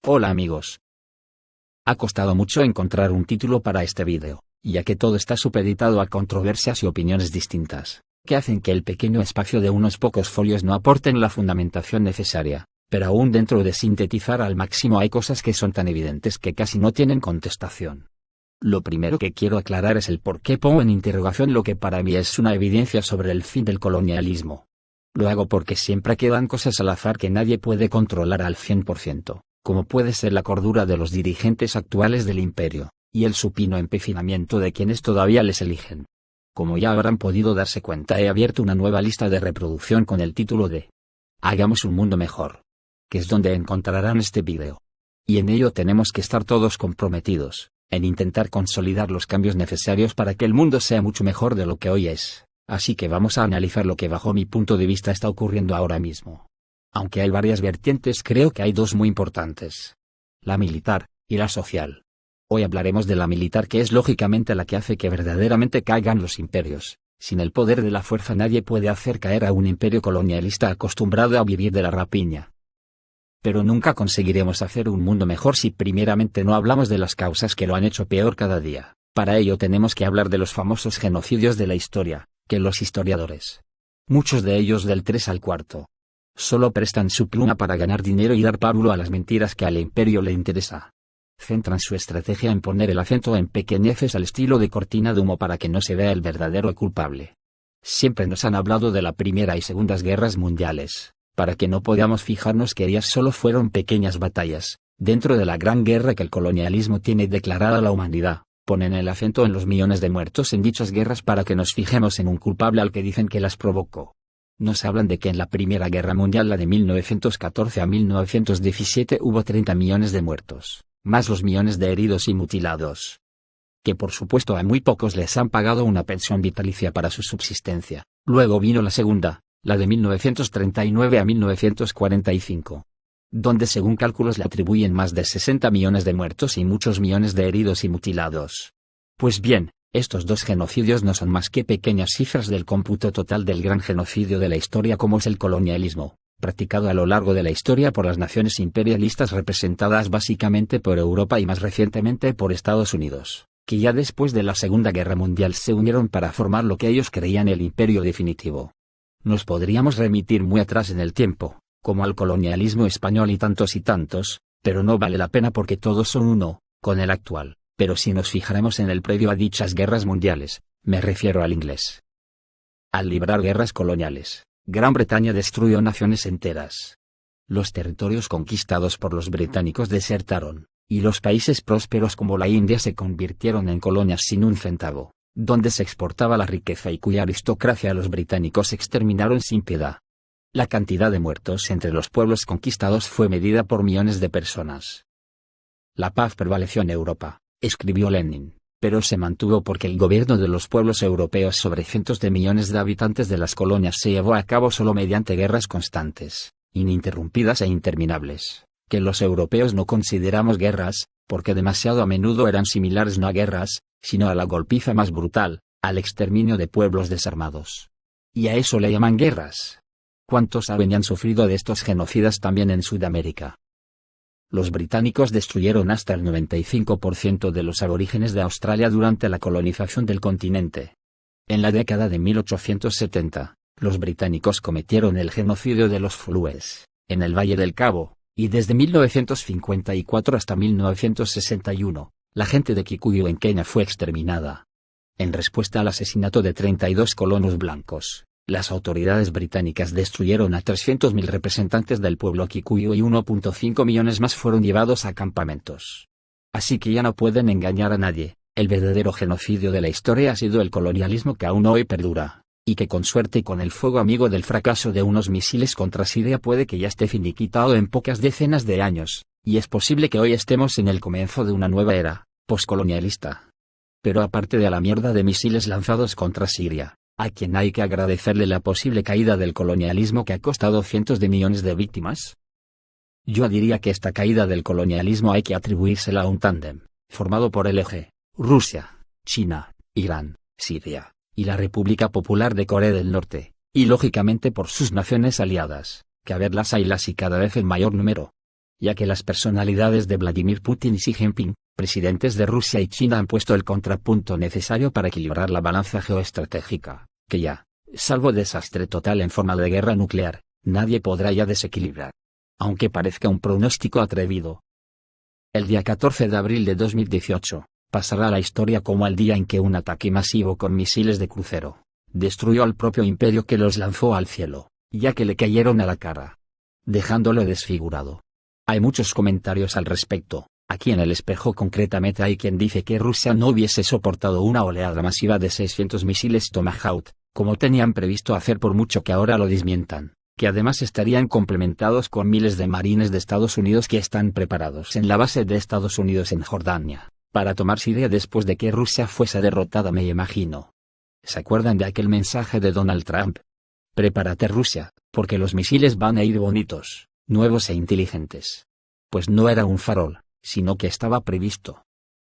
Hola amigos. Ha costado mucho encontrar un título para este vídeo, ya que todo está supeditado a controversias y opiniones distintas, que hacen que el pequeño espacio de unos pocos folios no aporten la fundamentación necesaria, pero aún dentro de sintetizar al máximo hay cosas que son tan evidentes que casi no tienen contestación. Lo primero que quiero aclarar es el por qué pongo en interrogación lo que para mí es una evidencia sobre el fin del colonialismo. Lo hago porque siempre quedan cosas al azar que nadie puede controlar al 100%. Como puede ser la cordura de los dirigentes actuales del imperio, y el supino empecinamiento de quienes todavía les eligen. Como ya habrán podido darse cuenta, he abierto una nueva lista de reproducción con el título de Hagamos un mundo mejor, que es donde encontrarán este vídeo. Y en ello tenemos que estar todos comprometidos, en intentar consolidar los cambios necesarios para que el mundo sea mucho mejor de lo que hoy es, así que vamos a analizar lo que bajo mi punto de vista está ocurriendo ahora mismo. Aunque hay varias vertientes, creo que hay dos muy importantes. La militar, y la social. Hoy hablaremos de la militar, que es lógicamente la que hace que verdaderamente caigan los imperios. Sin el poder de la fuerza nadie puede hacer caer a un imperio colonialista acostumbrado a vivir de la rapiña. Pero nunca conseguiremos hacer un mundo mejor si primeramente no hablamos de las causas que lo han hecho peor cada día. Para ello tenemos que hablar de los famosos genocidios de la historia, que los historiadores, muchos de ellos del 3 al 4, solo prestan su pluma para ganar dinero y dar pábulo a las mentiras que al imperio le interesa. Centran su estrategia en poner el acento en pequeñeces al estilo de cortina de humo para que no se vea el verdadero culpable. Siempre nos han hablado de la Primera y Segundas Guerras Mundiales, para que no podamos fijarnos que ellas solo fueron pequeñas batallas, dentro de la gran guerra que el colonialismo tiene declarada a la humanidad. Ponen el acento en los millones de muertos en dichas guerras para que nos fijemos en un culpable al que dicen que las provocó. Nos hablan de que en la Primera Guerra Mundial, la de 1914 a 1917, hubo 30 millones de muertos, más los millones de heridos y mutilados. Que por supuesto a muy pocos les han pagado una pensión vitalicia para su subsistencia. Luego vino la segunda, la de 1939 a 1945. Donde según cálculos le atribuyen más de 60 millones de muertos y muchos millones de heridos y mutilados. Pues bien, estos dos genocidios no son más que pequeñas cifras del cómputo total del gran genocidio de la historia como es el colonialismo, practicado a lo largo de la historia por las naciones imperialistas representadas básicamente por Europa y más recientemente por Estados Unidos, que ya después de la Segunda Guerra Mundial se unieron para formar lo que ellos creían el imperio definitivo. Nos podríamos remitir muy atrás en el tiempo, como al colonialismo español y tantos, pero no vale la pena porque todos son uno, con el actual. Pero si nos fijaremos en el previo a dichas guerras mundiales, me refiero al inglés. Al librar guerras coloniales, Gran Bretaña destruyó naciones enteras. Los territorios conquistados por los británicos desertaron, y los países prósperos como la India se convirtieron en colonias sin un centavo, donde se exportaba la riqueza y cuya aristocracia los británicos exterminaron sin piedad. La cantidad de muertos entre los pueblos conquistados fue medida por millones de personas. La paz prevaleció en Europa, escribió Lenin, pero se mantuvo porque el gobierno de los pueblos europeos sobre cientos de millones de habitantes de las colonias se llevó a cabo solo mediante guerras constantes, ininterrumpidas e interminables, que los europeos no consideramos guerras, porque demasiado a menudo eran similares no a guerras, sino a la golpiza más brutal, al exterminio de pueblos desarmados. Y a eso le llaman guerras. ¿Cuántos saben y han sufrido de estos genocidas también en Sudamérica? Los británicos destruyeron hasta el 95% de los aborígenes de Australia durante la colonización del continente. En la década de 1870, los británicos cometieron el genocidio de los Flues, en el Valle del Cabo, y desde 1954 hasta 1961, la gente de Kikuyu en Kenia fue exterminada. En respuesta al asesinato de 32 colonos blancos, las autoridades británicas destruyeron a 300.000 representantes del pueblo Kikuyu y 1.5 millones más fueron llevados a campamentos. Así que ya no pueden engañar a nadie, el verdadero genocidio de la historia ha sido el colonialismo que aún hoy perdura, y que con suerte y con el fuego amigo del fracaso de unos misiles contra Siria puede que ya esté finiquitado en pocas decenas de años, y es posible que hoy estemos en el comienzo de una nueva era, postcolonialista. Pero aparte de la mierda de misiles lanzados contra Siria, ¿a quien hay que agradecerle la posible caída del colonialismo que ha costado cientos de millones de víctimas? Yo diría que esta caída del colonialismo hay que atribuírsela a un tándem, formado por el eje, Rusia, China, Irán, Siria, y la República Popular de Corea del Norte, y lógicamente por sus naciones aliadas, que a verlas haylas y cada vez en mayor número. ya que las personalidades de Vladimir Putin y Xi Jinping, presidentes de Rusia y China, han puesto el contrapunto necesario para equilibrar la balanza geoestratégica, que ya, salvo desastre total en forma de guerra nuclear, nadie podrá ya desequilibrar. Aunque parezca un pronóstico atrevido. El día 14 de abril de 2018, pasará a la historia como el día en que un ataque masivo con misiles de crucero destruyó al propio imperio que los lanzó al cielo, ya que le cayeron a la cara, dejándolo desfigurado. Hay muchos comentarios al respecto. Aquí en El Espejo concretamente hay quien dice que Rusia no hubiese soportado una oleada masiva de 600 misiles Tomahawk, como tenían previsto hacer, por mucho que ahora lo desmientan, que además estarían complementados con miles de marines de Estados Unidos que están preparados en la base de Estados Unidos en Jordania, para tomar Siria después de que Rusia fuese derrotada, me imagino. ¿Se acuerdan de aquel mensaje de Donald Trump? Prepárate, Rusia, porque los misiles van a ir bonitos, nuevos e inteligentes. Pues no era un farol, sino que estaba previsto.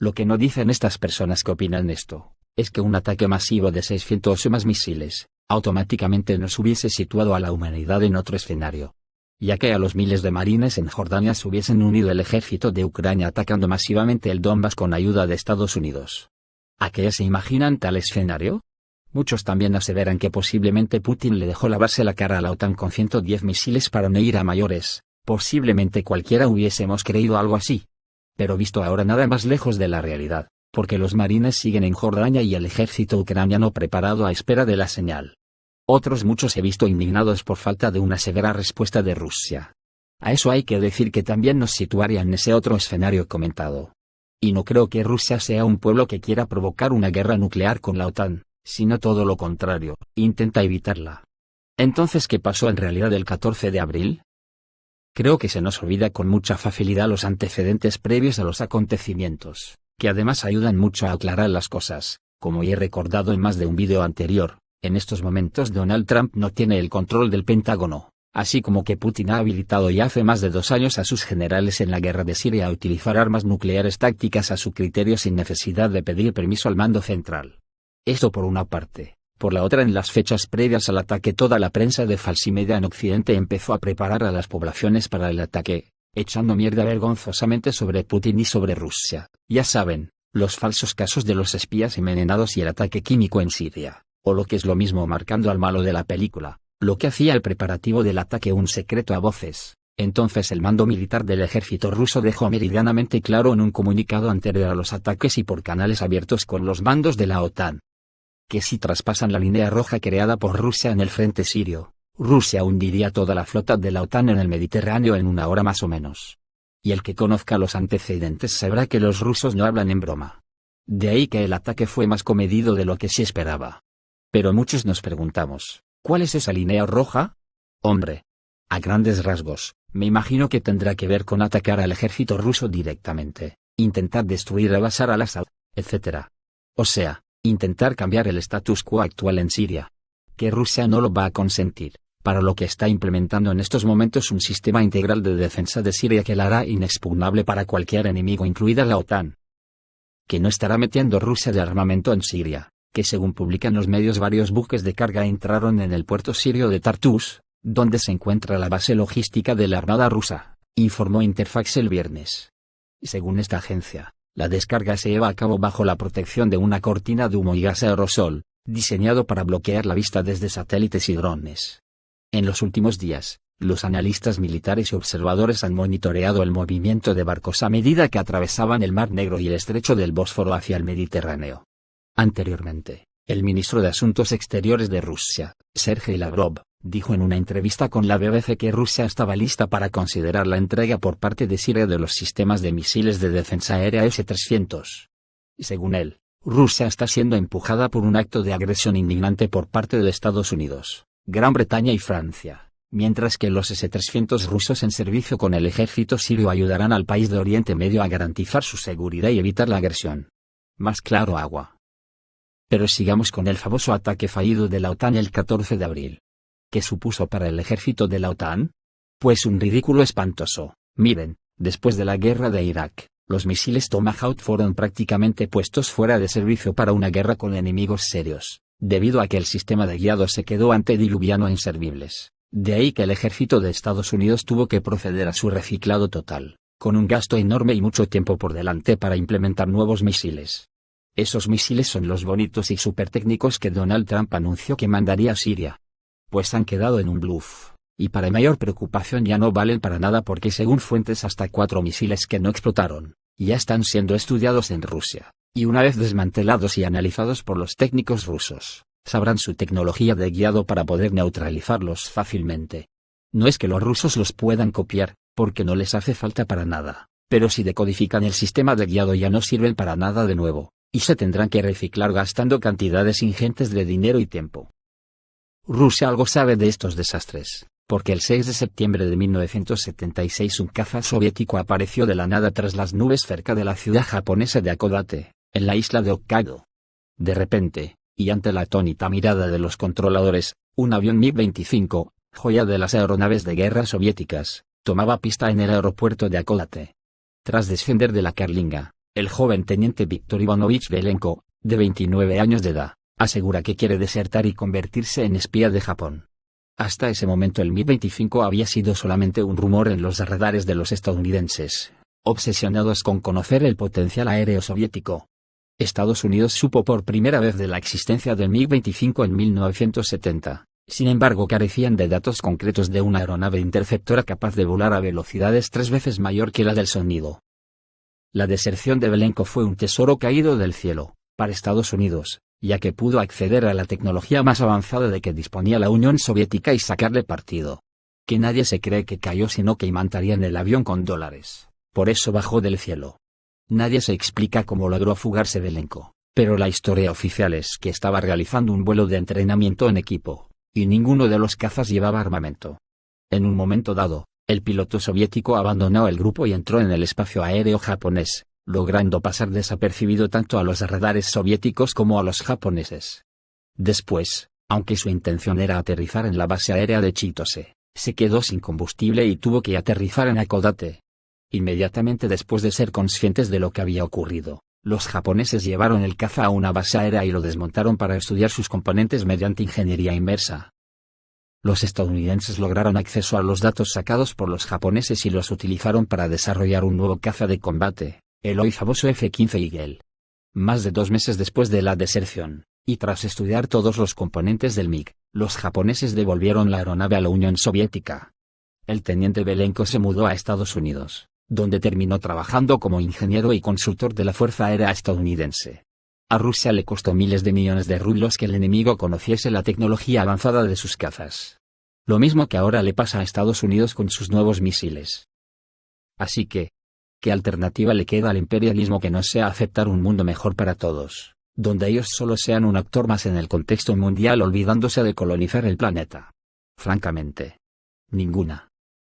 Lo que no dicen estas personas que opinan esto, es que un ataque masivo de 600 o más misiles, automáticamente nos hubiese situado a la humanidad en otro escenario. Ya que a los miles de marines en Jordania se hubiesen unido el ejército de Ucrania atacando masivamente el Donbass con ayuda de Estados Unidos. ¿A qué se imaginan tal escenario? Muchos también aseveran que posiblemente Putin le dejó lavarse la cara a la OTAN con 110 misiles para no ir a mayores. Posiblemente cualquiera hubiésemos creído algo así. Pero visto ahora, nada más lejos de la realidad, porque los marines siguen en Jordania y el ejército ucraniano preparado a espera de la señal. Otros muchos he visto indignados por falta de una severa respuesta de Rusia. A eso hay que decir que también nos situaría en ese otro escenario comentado. Y no creo que Rusia sea un pueblo que quiera provocar una guerra nuclear con la OTAN, sino todo lo contrario, intenta evitarla. Entonces, ¿qué pasó en realidad el 14 de abril? Creo que se nos olvida con mucha facilidad los antecedentes previos a los acontecimientos, que además ayudan mucho a aclarar las cosas, como ya he recordado en más de un vídeo anterior. En estos momentos Donald Trump no tiene el control del Pentágono, así como que Putin ha habilitado ya hace más de 2 años a sus generales en la guerra de Siria a utilizar armas nucleares tácticas a su criterio sin necesidad de pedir permiso al mando central. Esto por una parte. Por la otra, en las fechas previas al ataque toda la prensa de falsimedia en Occidente empezó a preparar a las poblaciones para el ataque, echando mierda vergonzosamente sobre Putin y sobre Rusia. Ya saben, los falsos casos de los espías envenenados y el ataque químico en Siria, o lo que es lo mismo, marcando al malo de la película, lo que hacía el preparativo del ataque un secreto a voces. Entonces el mando militar del ejército ruso dejó meridianamente claro en un comunicado anterior a los ataques y por canales abiertos con los mandos de la OTAN, que si traspasan la línea roja creada por Rusia en el frente sirio, Rusia hundiría toda la flota de la OTAN en el Mediterráneo en 1 hora más o menos. Y el que conozca los antecedentes sabrá que los rusos no hablan en broma. De ahí que el ataque fue más comedido de lo que se esperaba. Pero muchos nos preguntamos, ¿cuál es esa línea roja? Hombre, a grandes rasgos, me imagino que tendrá que ver con atacar al ejército ruso directamente, intentar destruir a Bashar al-Assad, etc. O sea, intentar cambiar el status quo actual en Siria. Que Rusia no lo va a consentir, para lo que está implementando en estos momentos un sistema integral de defensa de Siria que la hará inexpugnable para cualquier enemigo, incluida la OTAN. Que no estará metiendo Rusia de armamento en Siria, que según publican los medios varios buques de carga entraron en el puerto sirio de Tartus, donde se encuentra la base logística de la Armada rusa, informó Interfax el viernes. Según esta agencia, la descarga se lleva a cabo bajo la protección de una cortina de humo y gas aerosol, diseñado para bloquear la vista desde satélites y drones. En los últimos días, los analistas militares y observadores han monitoreado el movimiento de barcos a medida que atravesaban el Mar Negro y el estrecho del Bósforo hacia el Mediterráneo. Anteriormente, el ministro de Asuntos Exteriores de Rusia, Sergei Lavrov, dijo en una entrevista con la BBC que Rusia estaba lista para considerar la entrega por parte de Siria de los sistemas de misiles de defensa aérea S-300. Según él, Rusia está siendo empujada por un acto de agresión indignante por parte de Estados Unidos, Gran Bretaña y Francia, mientras que los S-300 rusos en servicio con el ejército sirio ayudarán al país de Oriente Medio a garantizar su seguridad y evitar la agresión. Más claro agua. Pero sigamos con el famoso ataque fallido de la OTAN el 14 de abril. ¿Qué supuso para el ejército de la OTAN? Pues un ridículo espantoso. Miren, después de la guerra de Irak, los misiles Tomahawk fueron prácticamente puestos fuera de servicio para una guerra con enemigos serios, debido a que el sistema de guiado se quedó antediluviano e inservibles. De ahí que el ejército de Estados Unidos tuvo que proceder a su reciclado total, con un gasto enorme y mucho tiempo por delante para implementar nuevos misiles. Esos misiles son los bonitos y supertécnicos que Donald Trump anunció que mandaría a Siria. Pues han quedado en un bluff, y para mayor preocupación ya no valen para nada porque según fuentes hasta 4 misiles que no explotaron, ya están siendo estudiados en Rusia, y una vez desmantelados y analizados por los técnicos rusos, sabrán su tecnología de guiado para poder neutralizarlos fácilmente. No es que los rusos los puedan copiar, porque no les hace falta para nada, pero si decodifican el sistema de guiado ya no sirven para nada de nuevo, y se tendrán que reciclar gastando cantidades ingentes de dinero y tiempo. Rusia algo sabe de estos desastres, porque el 6 de septiembre de 1976 un caza soviético apareció de la nada tras las nubes cerca de la ciudad japonesa de Hakodate, en la isla de Hokkaido. De repente, y ante la atónita mirada de los controladores, un avión MiG-25, joya de las aeronaves de guerra soviéticas, tomaba pista en el aeropuerto de Hakodate. Tras descender de la carlinga, el joven teniente Víctor Ivanovich Belenko, de 29 años de edad, asegura que quiere desertar y convertirse en espía de Japón. Hasta ese momento el MiG-25 había sido solamente un rumor en los radares de los estadounidenses, obsesionados con conocer el potencial aéreo soviético. Estados Unidos supo por primera vez de la existencia del MiG-25 en 1970, sin embargo carecían de datos concretos de una aeronave interceptora capaz de volar a velocidades 3 veces mayor que la del sonido. La deserción de Belenko fue un tesoro caído del cielo, para Estados Unidos, ya que pudo acceder a la tecnología más avanzada de que disponía la Unión Soviética y sacarle partido. Que nadie se cree que cayó sino que imantarían el avión con dólares, por eso bajó del cielo. Nadie se explica cómo logró fugarse Belenko, pero la historia oficial es que estaba realizando un vuelo de entrenamiento en equipo, y ninguno de los cazas llevaba armamento. En un momento dado, el piloto soviético abandonó el grupo y entró en el espacio aéreo japonés, logrando pasar desapercibido tanto a los radares soviéticos como a los japoneses. Después, aunque su intención era aterrizar en la base aérea de Chitose, se quedó sin combustible y tuvo que aterrizar en Hakodate. Inmediatamente después de ser conscientes de lo que había ocurrido, los japoneses llevaron el caza a una base aérea y lo desmontaron para estudiar sus componentes mediante ingeniería inversa. Los estadounidenses lograron acceso a los datos sacados por los japoneses y los utilizaron para desarrollar un nuevo caza de combate, el hoy famoso F-15 Eagle. Más de 2 meses después de la deserción, y tras estudiar todos los componentes del MiG, los japoneses devolvieron la aeronave a la Unión Soviética. El teniente Belenko se mudó a Estados Unidos, donde terminó trabajando como ingeniero y consultor de la Fuerza Aérea estadounidense. A Rusia le costó miles de millones de rublos que el enemigo conociese la tecnología avanzada de sus cazas. Lo mismo que ahora le pasa a Estados Unidos con sus nuevos misiles. Así que, ¿qué alternativa le queda al imperialismo que no sea aceptar un mundo mejor para todos, donde ellos solo sean un actor más en el contexto mundial olvidándose de colonizar el planeta? Francamente, ninguna.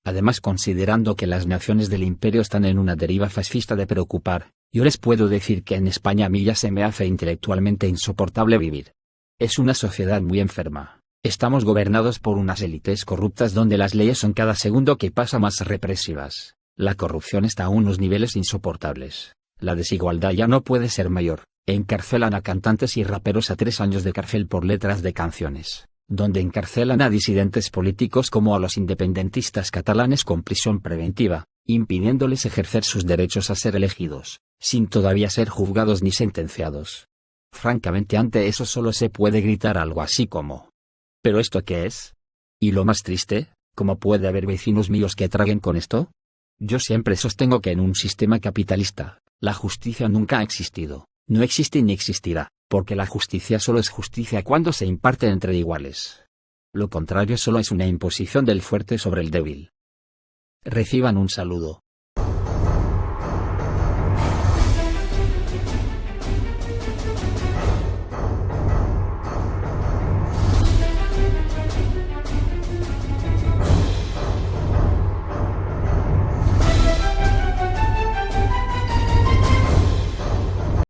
Además, considerando que las naciones del imperio están en una deriva fascista de preocupar, yo les puedo decir que en España a mí ya se me hace intelectualmente insoportable vivir. Es una sociedad muy enferma. Estamos gobernados por unas élites corruptas donde las leyes son cada segundo que pasa más represivas. La corrupción está a unos niveles insoportables. La desigualdad ya no puede ser mayor. Encarcelan a cantantes y raperos a 3 años de cárcel por letras de canciones, donde encarcelan a disidentes políticos como a los independentistas catalanes con prisión preventiva, impidiéndoles ejercer sus derechos a ser elegidos, sin todavía ser juzgados ni sentenciados. Francamente, ante eso solo se puede gritar algo así como: ¿pero esto qué es? Y lo más triste, ¿cómo puede haber vecinos míos que traguen con esto? Yo siempre sostengo que en un sistema capitalista, la justicia nunca ha existido, no existe ni existirá, porque la justicia solo es justicia cuando se imparte entre iguales. Lo contrario solo es una imposición del fuerte sobre el débil. Reciban un saludo.